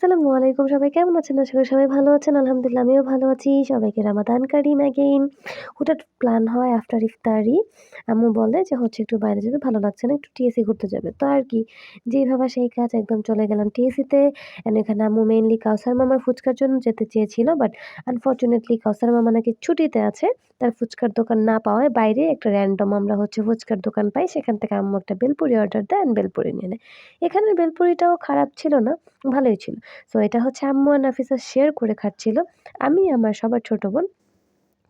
আসসালামু আলাইকুম, সবাই কেমন আছেন? আশা করি সবাই ভালো আছেন। আলহামদুলিল্লাহ আমিও ভালো আছি। সবাইকে রামাদান কারিম এগেইন। হুটহাট প্ল্যান হয় আফটার ইফতারি। আম্মু বলে যে হচ্ছে একটু বাইরে যাবে, ভালো লাগছে না, একটু টিএসসি ঘুরতে যাবে। তো আর কি, যেই ভাবা সেই কাজ, একদম চলে গেলাম টিএসসিতে। অ্যান্ড এখানে আম্মু মেইনলি কাউসার মামার ফুচকার জন্য যেতে চেয়েছিল। বাট আনফরচুনেটলি কাউসার মামা নাকি ছুটিতে আছে। তার ফুচকার দোকান না পাওয়ায় বাইরে একটা র‍্যান্ডম আমরা হচ্ছে ফুচকার দোকান পাই। সেখান থেকে আম্মু একটা বেলপুরি অর্ডার দেয় অ্যান্ড বেলপুরি নিয়ে নেয়। এখানের বেলপুরিটাও খারাপ ছিল না, ভালোই ছিল। সো এটা হচ্ছে আম্মু আর নাফিসা শেয়ার করে খাচ্ছিল। আমি আমার সবার ছোট বোন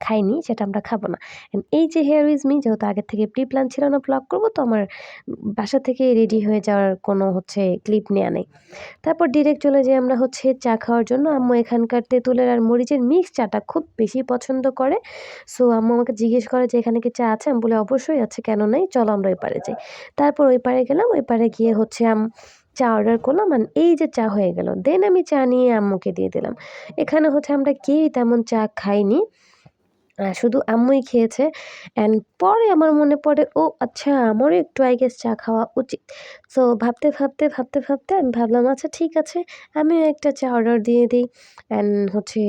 খাইনি, সেটা আমরা খাবো না। এন্ড এই যে হিয়ার ইজ মি, যেহেতু আগের থেকে প্রি প্ল্যান ছিল না ভ্লগ করব, তো আমার বাসা থেকে রেডি হয়ে যাওয়ার কোনো হচ্ছে ক্লিপ নেয়া নেই। তারপর ডিরেক্ট চলে যাই আমরা হচ্ছে চা খাওয়ার জন্য। আম্মু এখানকার তেঁতুলের আর মরিচের মিক্স চাটা খুব বেশি পছন্দ করে। সো আম্মু আমাকে জিজ্ঞেস করে যে, "এখানে কি চা আছে?" আমি বলি, "অবশ্যই আছে, কেন নাই? চলো আমরা ওই পারে যাই।" তারপর ওই পারে গেলাম। ওই পারে গিয়ে হচ্ছে চা অর্ডার করলাম অ্যান্ড এই যে চা হয়ে গেল। দেন আমি চা নিয়ে আম্মুকে দিয়ে দিলাম। এখানে হচ্ছে আমরা কেউই তেমন চা খাইনি। শুধু আম্মুই খেয়েছে। অ্যান্ড পরে আমার মনে পড়ে, ও আচ্ছা, আমারও একটু আই গেস চা খাওয়া উচিত। সো ভাবতে আমি ভাবলাম, আচ্ছা ঠিক আছে, আমিও একটা চা অর্ডার দিয়ে দেই। অ্যান্ড হচ্ছে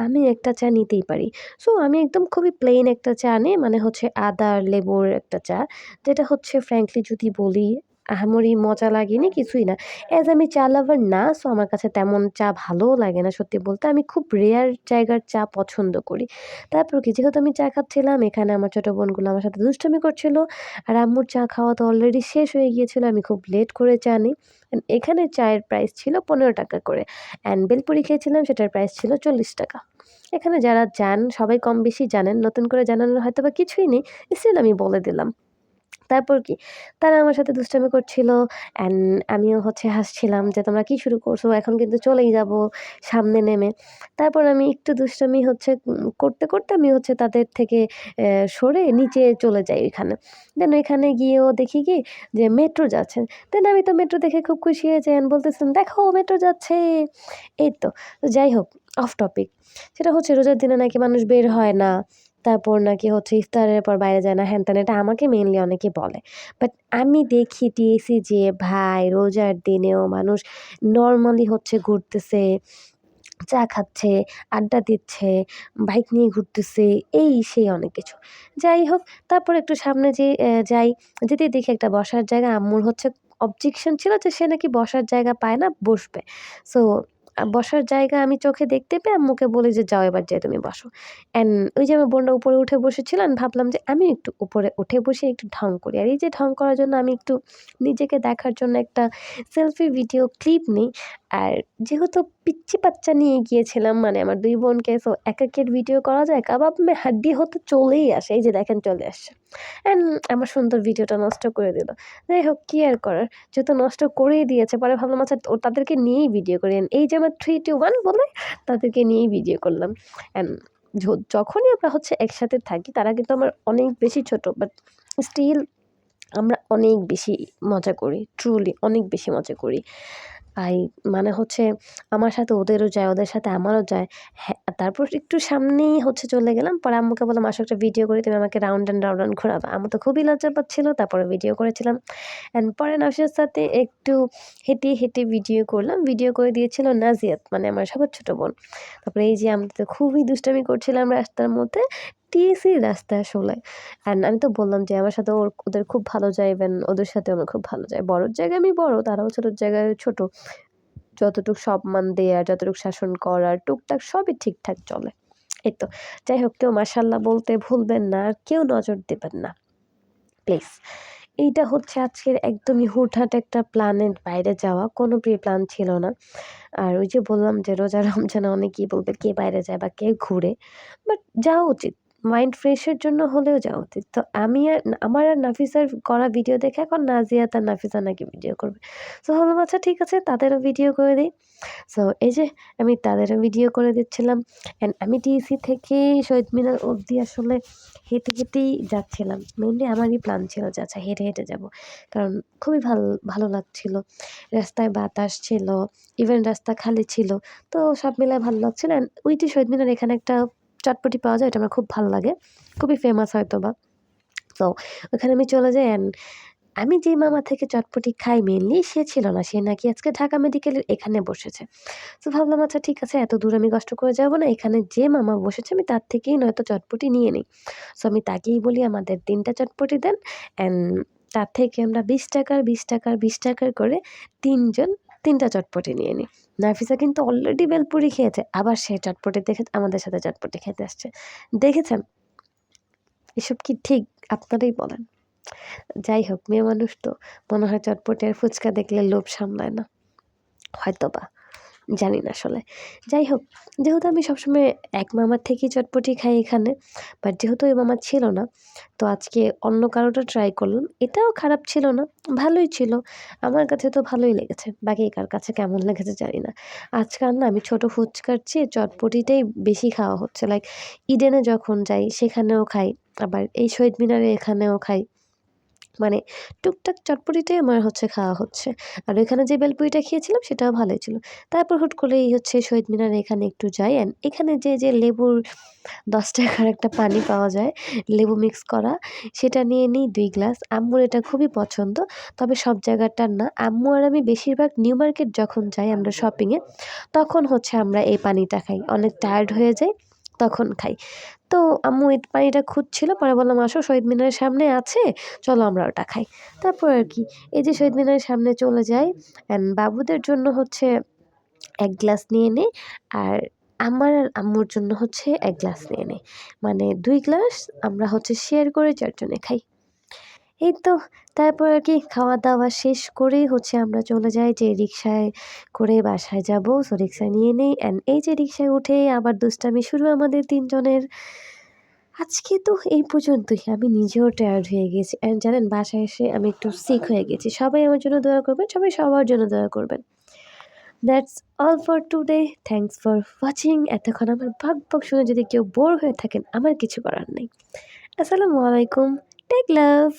আমি একটা চা নিতেই পারি। সো আমি একদম খুবই প্লেন একটা চা নিই, মানে হচ্ছে আদা আর লেবুর একটা চা। যেটা হচ্ছে ফ্র্যাঙ্কলি যদি বলি, আহামরি মজা লাগেনি, কিছুই না। অ্যাজ আমি চা লাভার না, সো আমার কাছে তেমন চা ভালোও লাগে না সত্যি বলতে। আমি খুব রেয়ার জায়গার চা পছন্দ করি। তারপর কি, যেহেতু আমি চা খাচ্ছিলাম, এখানে আমার ছোট বোনগুলো আমার সাথে দুষ্টামি করছিল। আর আম্মুর চা খাওয়া তো অলরেডি শেষ হয়ে গিয়েছিল। আমি খুব লেট করে চা নিই। এখানে চায়ের প্রাইস ছিল ৳15 করে। অ্যান্ড বেলপুরি খেয়েছিলাম, সেটার প্রাইস ছিল ৳40। এখানে যারা যান সবাই কম বেশি জানেন। নতুন করে জানানোর হয়তোবা কিছুই নেই। স্টিল আমি বলে দিলাম। তারপর কি? তারা আমার সাথে দুষ্টামি করছিল অ্যান্ড আমিও হচ্ছে হাসছিলাম যে, "তোমরা কি শুরু করছো? এখন কিন্তু চলেই যাবো সামনে নেমে।" তারপর আমি একটু দুষ্টামি হচ্ছে করতে আমি হচ্ছে তাদের থেকে সরে নিচে চলে যাই ওইখানে। দেন ওইখানে গিয়েও দেখি কি যে মেট্রো যাচ্ছে। দেন আমি তো মেট্রো দেখে খুব খুশি হয়ে যাই অ্যান্ড বলতেছিলাম, "দেখো মেট্রো যাচ্ছে।" এই তো। তো যাই হোক, অফ টপিক। সেটা হচ্ছে রোজার দিনে নাকি মানুষ বের হয় না। তারপর নাকি হচ্ছে ইফতারের পর বাইরে যায় না, হ্যান-ত্যান, এটা আমাকে মেইনলি অনেকে বলে। বাট আমি দেখি টিএসসি যেয়ে ভাই রোজার দিনেও মানুষ নরমালি হচ্ছে ঘুরতেছে, চা খাচ্ছে, আড্ডা দিচ্ছে, বাইক নিয়ে ঘুরতেছে, এই সেই অনেক কিছু। যাই হোক, তারপর একটু সামনে যাই, যেতেই দেখি একটা বসার জায়গা। আম্মুর হচ্ছে অবজেকশন ছিল যে সে নাকি বসার জায়গা পায় না, বসবে। সো বসার জায়গা আমি চোখে দেখতে পেয়ে আম্মুকে বলি যে, "যাও এবার যেয়ে তুমি বসো।" অ্যান্ড ওই যে আমার বোনটা উপরে উঠে বসেছিল, আমি ভাবলাম যে আমিও একটু উপরে উঠে বসে একটু ঢং করি। আর এই যে ঢং করার জন্য আমি একটু নিজেকে দেখার জন্য একটা সেলফি ভিডিও ক্লিপ নিই। আর যেহেতু পিচ্চি বাচ্চা নিয়ে গিয়েছিলাম, মানে আমার ২ বোনকে, সো একেকের ভিডিও করা যায়, কাবাব মে হাড্ডি হতে চলেই আসে। এই যে দেখেন চলে আসছে। অ্যান্ড আমার সুন্দর ভিডিওটা নষ্ট করে দিল। যাই হোক, কি আর করার? যেহেতু নষ্ট করেই দিয়েছে, পরে ভাবলাম আচ্ছা তাদেরকে নিয়েই ভিডিও করি। এই যে আমার 3, 2, 1 বলে তাদেরকে নিয়েই ভিডিও করলাম। অ্যান্ড যখনই আমরা হচ্ছে একসাথে থাকি, তারা কিন্তু আমার অনেক বেশি ছোট। বাট স্টিল আমরা অনেক বেশি মজা করি। ট্রুলি অনেক বেশি মজা করি। আই মানে হচ্ছে আমার সাথে ওদেরও যায়, ওদের সাথে আমারও যায়। হ্যাঁ, তারপর একটু সামনেই হচ্ছে চলে গেলাম। পরে আম্মুকে বললাম, "আসো একটা ভিডিও করি, তুমি আমাকে রাউন্ড ঘোরাবা।" আম্মু তো খুবই লজ্জা পাচ্ছিল। তারপরে ভিডিও করেছিলাম। অ্যান্ড পরে নাফিসার সাথে একটু হেঁটে ভিডিও করলাম। ভিডিও করে দিয়েছিল নাজিয়াত, মানে আমার সবার ছোট বোন। তারপরে এই যে আমরা তো খুবই দুষ্টামি করছিলাম রাস্তার মধ্যে। টিএসসির রাস্তা আসলে। অ্যান্ড আমি তো বললাম যে আমার সাথে ওদের খুব ভালো যায়, ইভেন ওদের সাথেও আমার খুব ভালো যায়। বড়র জায়গায় আমি বড়, তারাও ছোটর জায়গায় ছোট। যতটুক সম্মান দেয়া, যতটুক শাসন করার, টুকটাক সবই ঠিকঠাক চলে। এই তো। যাই হোক, কেউ মাশাআল্লাহ বলতে ভুলবেন না, আর কেউ নজর দিবেন না, প্লিজ। এইটা হচ্ছে আজকের একদমই হুটহাট একটা প্ল্যানের বাইরে যাওয়া। কোনো প্রি-প্ল্যান ছিল না। আর ওই যে বললাম যে রোজা রমজানে অনেকেই বলবে কে বাইরে যায় বা কে ঘুরে। বাট যাওয়া উচিত। মাইন্ড ফ্রেশের জন্য হলেও যাওয়া উচিত। তো আমার আর নাফিসার করা ভিডিও দেখে এখন নাজিয়াত আর নাফিসা নাকি ভিডিও করবে। সো ভাবলাম আচ্ছা ঠিক আছে, তাদেরও ভিডিও করে দেই। সো এই যে আমি তাদেরও ভিডিও করে দিচ্ছিলাম। অ্যান্ড আমি টিএসসি থেকে শহীদ মিনার অবধি আসলে হেঁটেই যাচ্ছিলাম। মেইনলি আমারই প্ল্যান ছিল যে আচ্ছা হেঁটে যাবো। কারণ খুবই ভালো লাগছিল। রাস্তায় বাতাস ছিল, ইভেন রাস্তা খালি ছিল। তো সব মিলায় ভালো লাগছিল। অ্যান্ড ওই যে শহীদ মিনার এখানে একটা চটপটি পাওয়া যায়, এটা আমার খুব ভালো লাগে। খুবই ফেমাস হয়তোবা। তো ওখানে আমি চলে যাই। অ্যান্ড আমি যে মামা থেকে চটপটি খাই মেইনলি সে ছিল না। সে নাকি আজকে ঢাকা মেডিকেলের এখানে বসেছে। তো ভাবলাম আচ্ছা ঠিক আছে এত দূর আমি কষ্ট করে যাব না। এখানে যে মামা বসেছে আমি তার থেকেই নয়তো চটপটি নিয়ে নিই। সো আমি তাকেই বলি আমাদের ৩ টা চটপটি দেন অ্যান্ড তার থেকে আমরা ৳২০ ৳২০ করে ৩ জন ৩ টা চটপটি নিয়ে নিই। নাফিসা কিন্তু অলরেডি ভেলপুরি খেয়েছে। আবার সে চটপটি দেখে আমাদের সাথে চটপটি খেতে আসছে। দেখেছেন? এসব কি ঠিক? আপনারাই বলেন। যাই হোক মেয়ে মানুষ তো মনে হয় চটপটি আর ফুচকা দেখলে লোভ সামলায় না। হয়তোবা। জানি না আসলে। যাই হোক, যেহেতু আমি সবসময় এক মামার থেকেই চটপটি খাই এখানে, বাট যেহেতু ওই মামা ছিল না, তো আজকে অন্য কারোটা ট্রাই করলাম। এটাও খারাপ ছিল না, ভালোই ছিল। আমার কাছে তো ভালোই লেগেছে। বাকি কার কাছে কেমন লেগেছে জানি না। আজকাল না আমি ছোট ফুচকার চেয়ে চটপটিটাই বেশি খাওয়া হচ্ছে। লাইক ইডেনে যখন যাই সেখানেও খাই, আবার এই শহীদ মিনারে এখানেও খাই। মানে টুকটাক চটপটিটাই আমার খাওয়া হচ্ছে। আর ওইখানে যে বেলপুরিটা খেয়েছিলাম সেটাও ভালোই ছিল। তারপর হুট করে এই শহীদ মিনারে এখানে একটু যাই অ্যান্ড এখানে যে লেবুর ৳১০ একটা পানি পাওয়া যায়, লেবু মিক্স করা, সেটা নিয়ে নিই ২ গ্লাস। আম্মুর এটা খুবই পছন্দ। তবে সব জায়গাটার না। আম্মু আর আমি বেশিরভাগ নিউ মার্কেট যখন যাই আমরা শপিংয়ে, তখন আমরা এই পানিটা খাই। অনেক টায়ার্ড হয়ে যাই, তখন খাই। তো আম্মু এই পানিটা খুঁজছিল। পরে বললাম, "আসো শহীদ মিনারের সামনে আছে, চলো আমরা ওটা খাই।" তারপর আর কি এই যে শহীদ মিনারের সামনে চলে যাই অ্যান্ড বাবুদের জন্য ১ গ্লাস নিয়ে নেই। আর আমার আর আম্মুর জন্য ১ গ্লাস নিয়ে নেই। মানে ২ গ্লাস আমরা শেয়ার করে ৪ জনে খাই। এই তো তারপর আর কি খাওয়া-দাওয়া শেষ করেই আমরা চলে যাই যে রিক্সায় করে বাসায় যাবো। সো রিক্সা নিয়ে নেই অ্যান্ড এই যে রিক্সায় উঠেই আবার দুষ্টামি শুরু আমাদের ৩ জনের। আজকে তো এই পর্যন্তই। আমি নিজেও টায়ার্ড হয়ে গেছি। অ্যান্ড জানেন বাসায় এসে আমি একটু সিক হয়ে গেছি। সবাই আমার জন্য দোয়া করবেন। সবাই সবার জন্য দোয়া করবেন। That's all for today. Thanks for watching. এতক্ষণ আমার বক শুনে যদি কেউ বোর হয়ে থাকেন, আমার কিছু করার নেই। আসসালামু আলাইকুম। টেক লাভ।